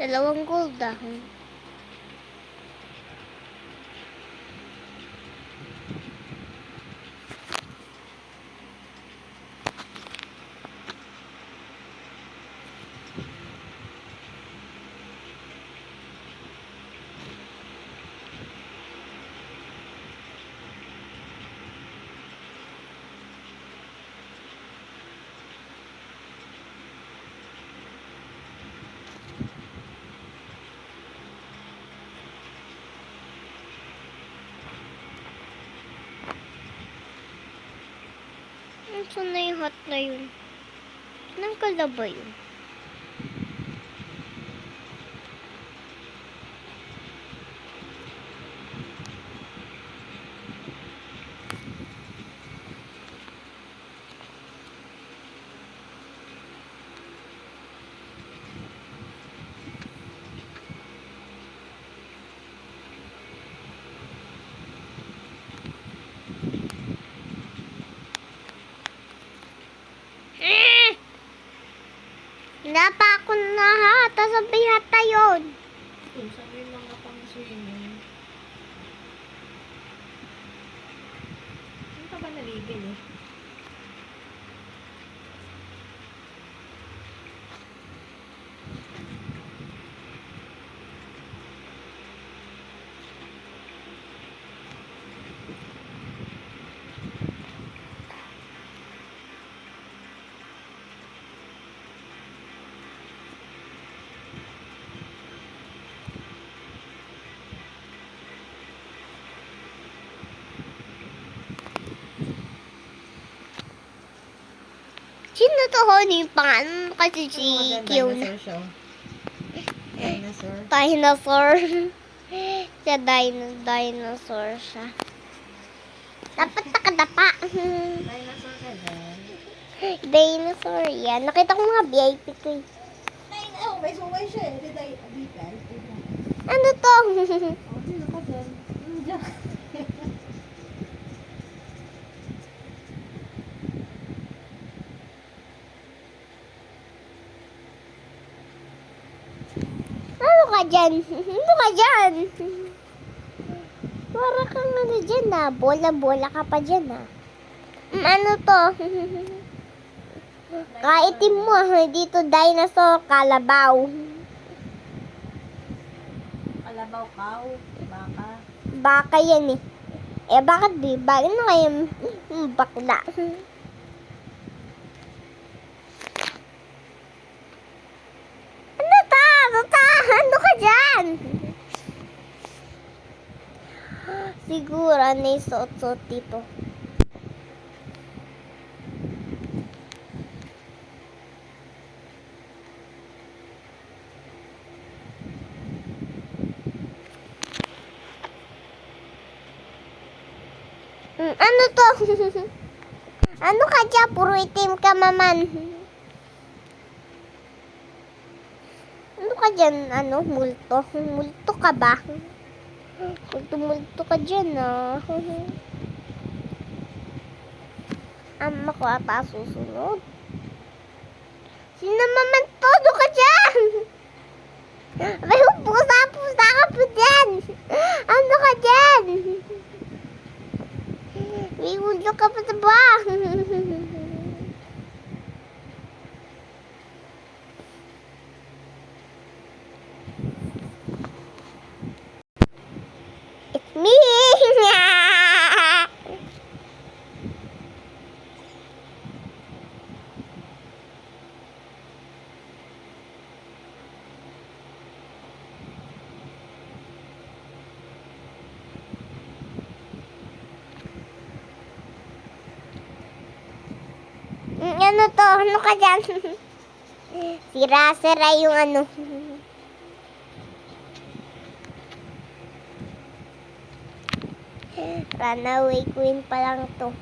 Dalawang gold ah. Saan na yung hot na yun? Saan ka na ba yun? Wala pa ako na ha. Tasabi hata yun. Sabi mga pang-swimming. Ano ka ba nabibili? Sino to Honey? Pangalan kasi si Kion. Dinosaur siya. Dinosaur. Dinosaur. Siya dinosaur siya. Dapat nakadapa. Dinosaur ka din. Dinosaur yan. Nakita ko mga VIP ko eh. Oh, may sumay siya eh. Ano to? Oh, sino ka din? Diyan. Ano ka dyan? Ano ka dyan? Para kang ano dyan ah. Bola-bola ka pa dyan ah. Ano to? Kaitim mo ah. Dito dinosaur, kalabaw. Kalabaw, cow, baka. Baka yan eh. Eh bakit di? Bakit na kayo bakla? Ano ta? Ano ka dyan? Siguro ano yung suot-suot dito. Ano to? Ano ka dyan? Puro itim ka maman. Ano ka dyan? Ano? Multo? Multo ka ba? Multo ka dyan ah. Ama ko ata susunod. Sino maman to? Ano ka dyan? May pusa ka po dyan. Ano ka dyan? May ulo ka pa sa ba? It's me! Ano to? Ano ka dyan? Sira-sira yung ano. Runaway queen pa lang to.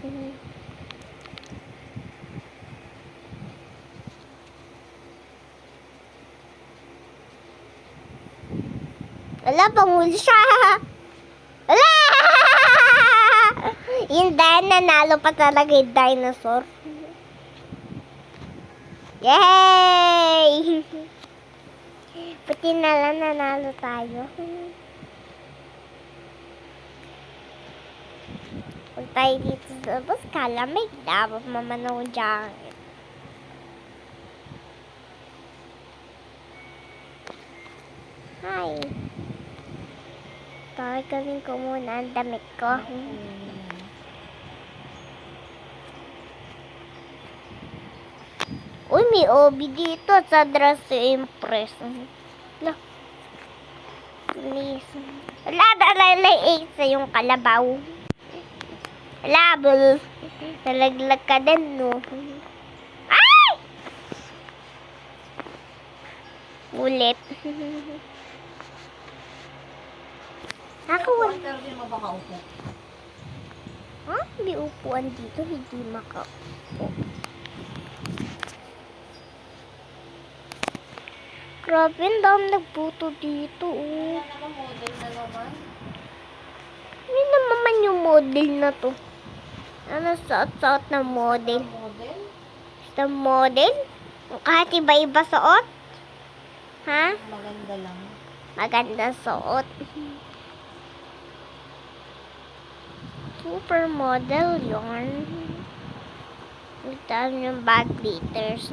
Wala, panghuli siya. Wala! Yung nanalo pa talaga yung dinosaur. Yay! Pati na lang nanalo tayo. Pag tayo dito sa labas, kalamig. Dapat maman ako jacket. Hi. Gagawin ko muna ang damit ko. Uy, may obi dito sa Dress Impress. Wala. Please. Wala, dalalay sa yung kalabaw. Wala, nalaglag ka din, no? Ay! Ulit. Ako, Pero di mo baka upo. ha? May upuan dito, hindi makaupo. Grabe, ang dami nagbuto dito, oh. Wala naman model na naman. Hindi naman yung model na to. Ano, suot-suot na model. Model? Sa model? Kahit iba-iba suot? Ha? Maganda lang. Maganda suot. Supermodel yun. Ito yung bag beaters.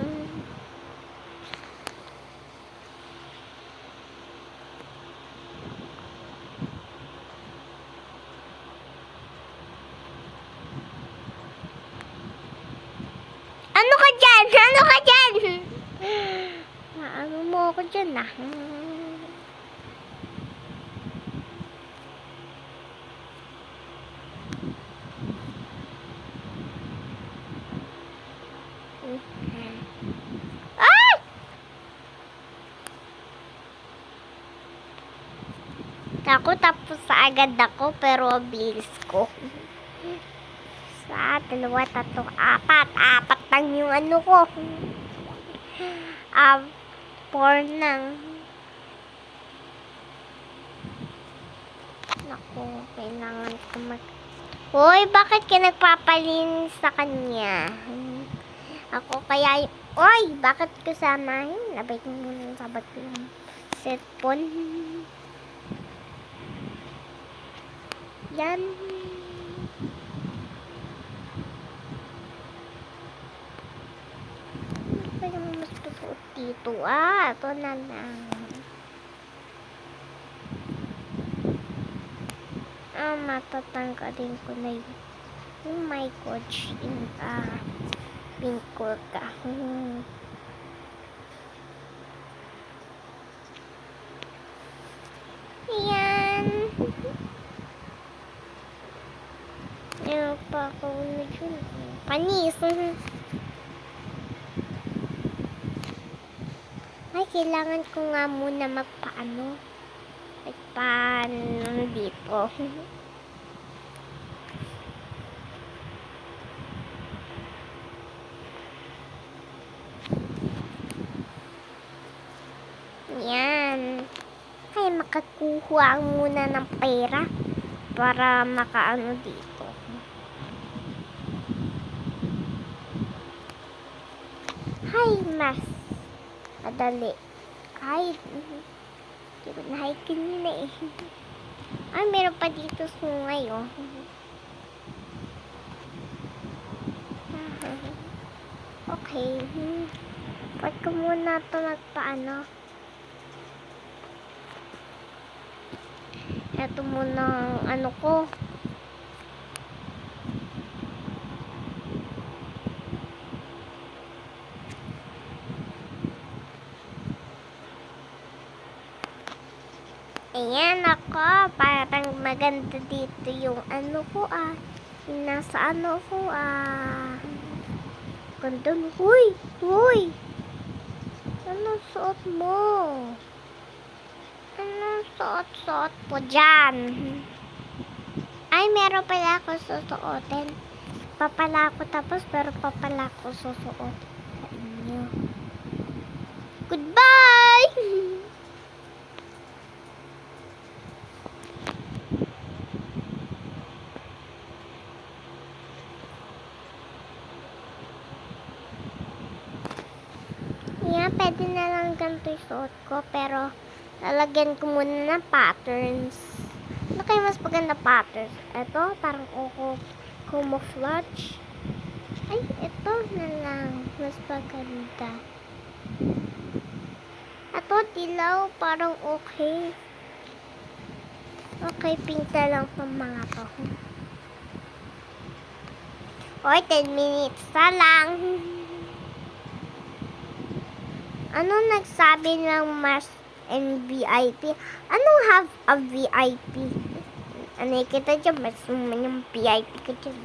Ano ka dyan? Ano ka dyan? Ano mo ako dyan, ah? Ay! Ako tapos agad ako pero bilis ko. Sa dalawa, tatlo, apat. Apat lang yung ano ko. 4 nang. Naku, kailangan ko Hoy, bakit ka nagpapalinis sa kanya? Ako kaya Oy, bakit kasamahin? Labay ko muna sabat ko yung cellphone. Yan. Ano yung mas pasuot dito? Ito na lang. Matatanggalin ko na yun. Oh my gosh. Pinkor ka. Ayan. Ayan pa ako na dyan. Panis. Ay, kailangan ko nga muna magpaano dito. Yan. Ay, makakuha muna ng pera para makaano dito. Ay, mas madali. Ay, hindi ko na-hide kanina eh. Ay, meron pa dito sungay, oh. Okay. Pwede ko muna ito magpaano. Ito muna ang ano ko. Ayan ako, parang maganda dito yung ano ko yung nasa ano ko Ganda mo. Huy! Huy! Anong suot mo? Anong suot-suot po dyan? Ay, meron pala ako susuotin. Papala ako tapos pero papala ako susuot sa inyo. Goodbye! Yan, pwede na lang ganito yung suot ko. Pero, lalagyan ko muna ng patterns. Ano kayo mas maganda patterns? Ito, parang camouflage. Ay, ito na lang. Mas maganda. Ito, dilaw. Parang okay. Okay, pink na lang itong mga to. Oy, 10 minutes na lang. Ano nagsabi ng mas and VIP? Anong have a VIP? Ano kita dyan? Mas yung VIP ko dyan.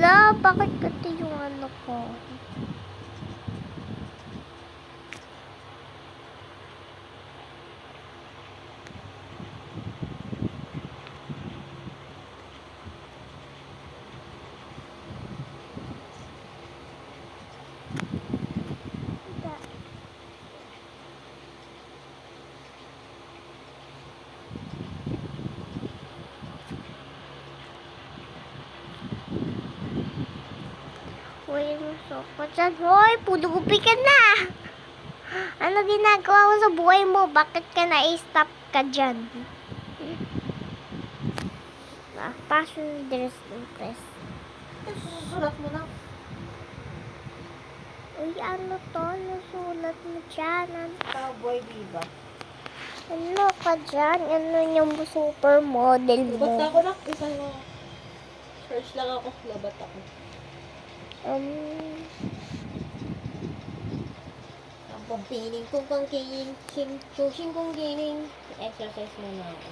La, bakit kasi yung ano ko? Uy, gusto ko dyan. Hoy, pulubi ka na! Ano ginagawa mo sa buhay mo? Bakit ka na-stop ka dyan? Fashion dress impress. Susulat mo na. Uy, ano to? Nasulat mo dyan? Cowboy Viva. Ano ka dyan? Ano yung supermodel mo? Labat ako na. Isang search lang ako. Labat ako. Ang pampiling kong pangkiling. Chusing kong giling. Exercise muna ako.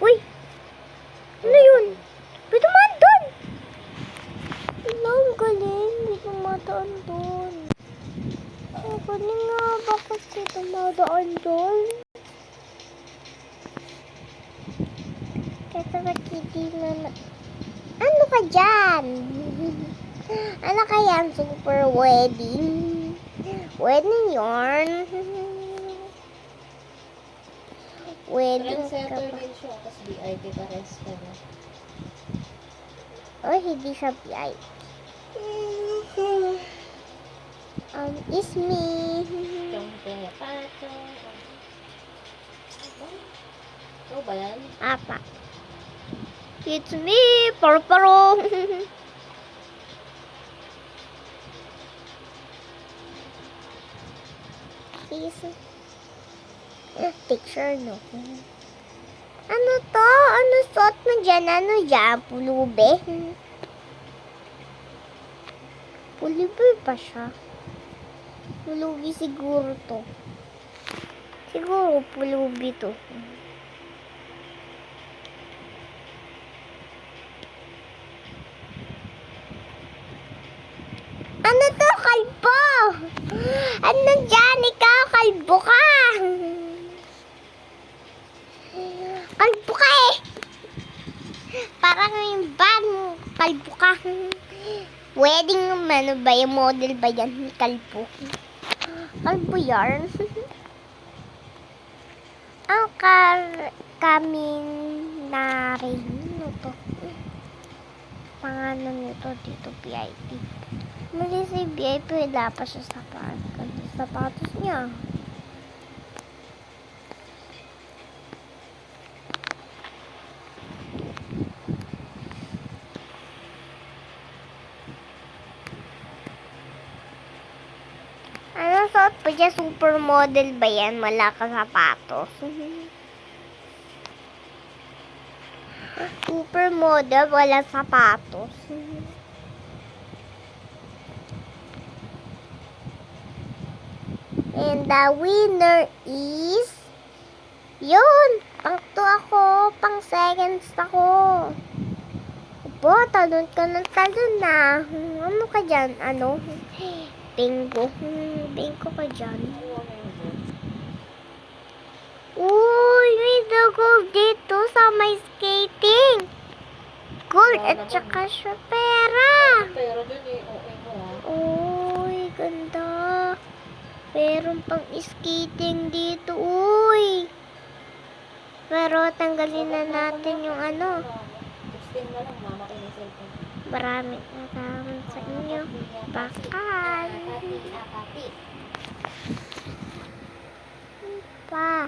Uy! Ano yun? May dumaan doon! Wala, ang galing. May dumadaan doon. Ang galing nga. Bakit may dumadaan doon? Kaya nakikiti na. Ano ka dyan? Ano kaya ang super wedding? Wedding yarn? Wedding ka Trendsetter ba? din siya. Tapos VIP pares ka na. Oh, hindi siya VIP. It's me. Siyempre, pato. Ito ba yan? Apa. It's me, paro-paro. Please. Picture, no? Ano to? Ano suot mo dyan? Ano dyan? Pulubi? Pulubi pa siya. Pulubi siguro to. Siguro pulubi to. Ano to? Kalbo! Ano dyan? Ikaw, kalbo ka! Kalbo ka eh! Parang yung ban, kalbo ka. Wedding ano ba yung model ba yan? Kalbo. Kalbo yarn. Ang kaminari. Ano to? Pangalan nito dito VIP. Mali si VIP, wala pa siya sapatos niya. Ano suot pa siya? Supermodel ba yan? Wala ka sapatos. Supermodel, wala sapatos. And the winner is... Yun! Pang 2 ako. Pang seconds ako. Opo, talon ka ng talon na. Ano ka dyan? Ano? Bingo. Bingo ka dyan. Uy, may gold dito sa may skating. Gold at saka siya pera. Pero dun eh, okay mo ha. Uy, Ganda. Meron pang skating dito, uy. Pero tanggalin na natin yung ano. 16 na lang, mama ko yung cellphone. Maraming salamat sa inyo. Bye. Apati. Pa.